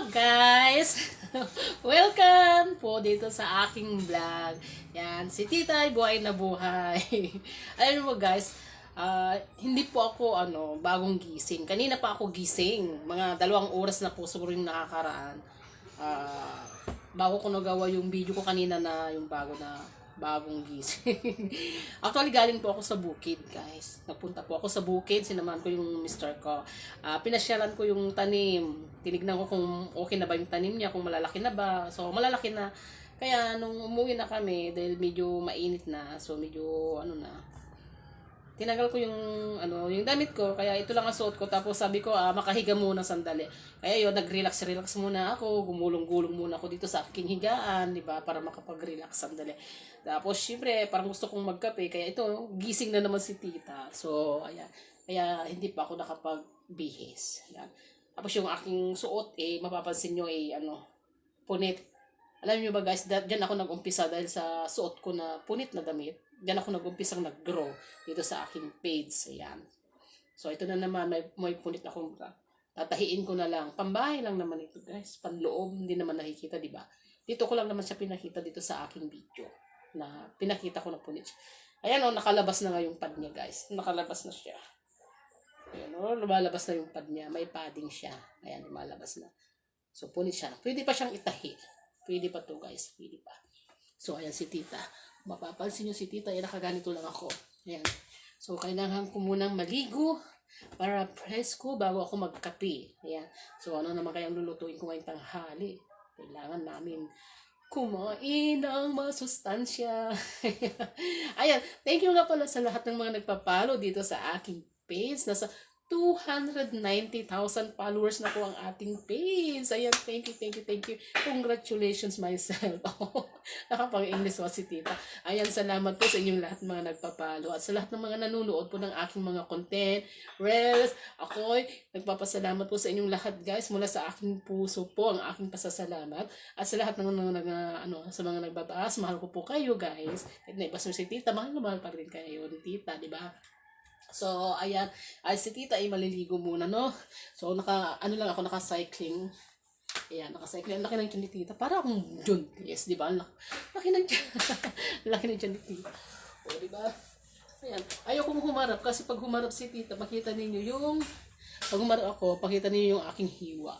Guys! Welcome po dito sa aking vlog. Yan, si Tita ay buhay na buhay. Alam mo guys, hindi po ako bagong gising. Kanina pa ako gising. Mga 2 oras na po siguro yung nakakaraan. Bago ko nagawa yung video ko kanina na yung bagong gising. Actually, galing po ako sa bukid, guys. Nagpunta po ako sa bukid, sinamahan ko yung mister ko. Pinasyalan ko yung tanim. Tinignan ko kung okay na ba yung tanim niya, kung malalaki na ba. So, malalaki na. Kaya, nung umuwi na kami, dahil medyo mainit na, so medyo, tinanggal ko yung damit ko, kaya ito lang ang suot ko. Tapos sabi ko, makahiga muna sandali. Kaya yun, nag-relax muna ako, gumulong-gulong muna ako dito sa aking higaan, di ba, para makapag-relax sandali. Tapos, syempre, parang gusto kong magkape, kaya ito, gising na naman si Tita. So, ayan. Kaya, hindi pa ako nakapag-bihis. Ayan. Tapos, yung aking suot, mapapansin nyo, punit. Alam niyo ba guys, dyan ako nag-umpisa dahil sa suot ko na punit na damit. Diyan ako nag-umpisang nag-grow dito sa aking page. Ayan. So, ito na naman, may punit na akong tatahiin ko na lang. Pambahay lang naman ito guys. Panloob, hindi naman nakikita, di ba? Dito ko lang naman siya pinakita dito sa aking video. Na pinakita ko na punit siya. Ayan nakalabas na nga yung pad niya guys. Nakalabas na siya. Ayan lumalabas na yung pad niya. May padding siya. Ayan, lumalabas na. So, punit siya. Pwede pa siyang itahi. Pwede pa to guys. Pwede pa. So, ayan si Tita. Mapapansin nyo si Tita, nakaganito lang ako. Ayan. So, kailangan ko munang maligo para presko bago ako magkape. Ayan. So, ano naman kayang lulutuin ko ngayong tanghali? Kailangan namin kumain ng masustansya. Ayan. Thank you nga pala sa lahat ng mga nagpapalo dito sa aking page. Nasa 290,000 followers na po ang ating page. Ayan, thank you. Congratulations myself. Nakapang-English was si Tita. Ayan, salamat po sa inyong lahat mga nagpapalo. At sa lahat ng mga nanonood po ng aking mga content, reels, ako'y nagpapasalamat po sa inyong lahat guys. Mula sa aking puso po ang aking pasasalamat. At sa lahat ng sa mga nagbabas, mahal ko po kayo guys. At naibas mo si Tita, mahal pa rin kayo ni Tita, di ba? So, ayan. Si Tita ay maliligo muna, no? So, naka-cycling. Ayan, naka-cycling. Ang laki ng tiyan ni Tita. Para akong John Yes, di ba? Laki ng tiyan. Laki ng tiyan ni Tita. O, di ba? Ayan. Ayoko mo humarap kasi pag humarap si Tita, makita ninyo yung... Pag humarap ako, pakita ninyo yung aking hiwa.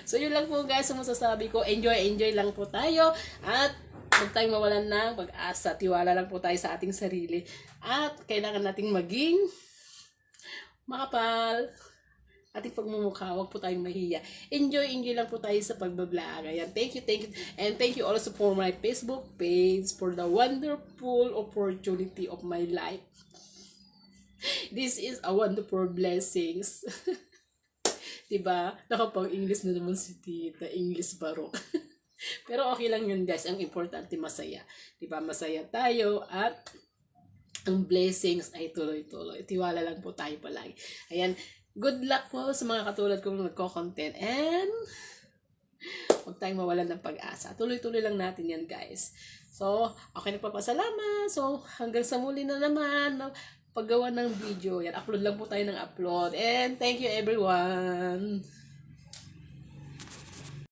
So, yun lang po guys. Ang masasabi ko. Enjoy lang po tayo. At huwag tayong mawalan ng pag-asa. Tiwala lang po tayo sa ating sarili. At kailangan nating maging makapal. Ating pagmumukha, huwag po tayong mahiya. Enjoy lang po tayo sa pagbablog. Ayan, thank you. And thank you also for my Facebook page for the wonderful opportunity of my life. This is a wonderful blessings. Diba? Nakapang-English na naman si Tita. English barok. Pero okay lang yun guys. Ang importante masaya. Diba? Masaya tayo at ang blessings ay tuloy-tuloy. Tiwala lang po tayo palagi. Ayan. Good luck po sa mga katulad kong nagko-content. And huwag tayong mawalan ng pag-asa. Tuloy-tuloy lang natin yan guys. So, okay, nagpapasalamat. So, hanggang sa muli na naman. Paggawa ng video. Yan, upload lang po tayo ng upload. And thank you everyone.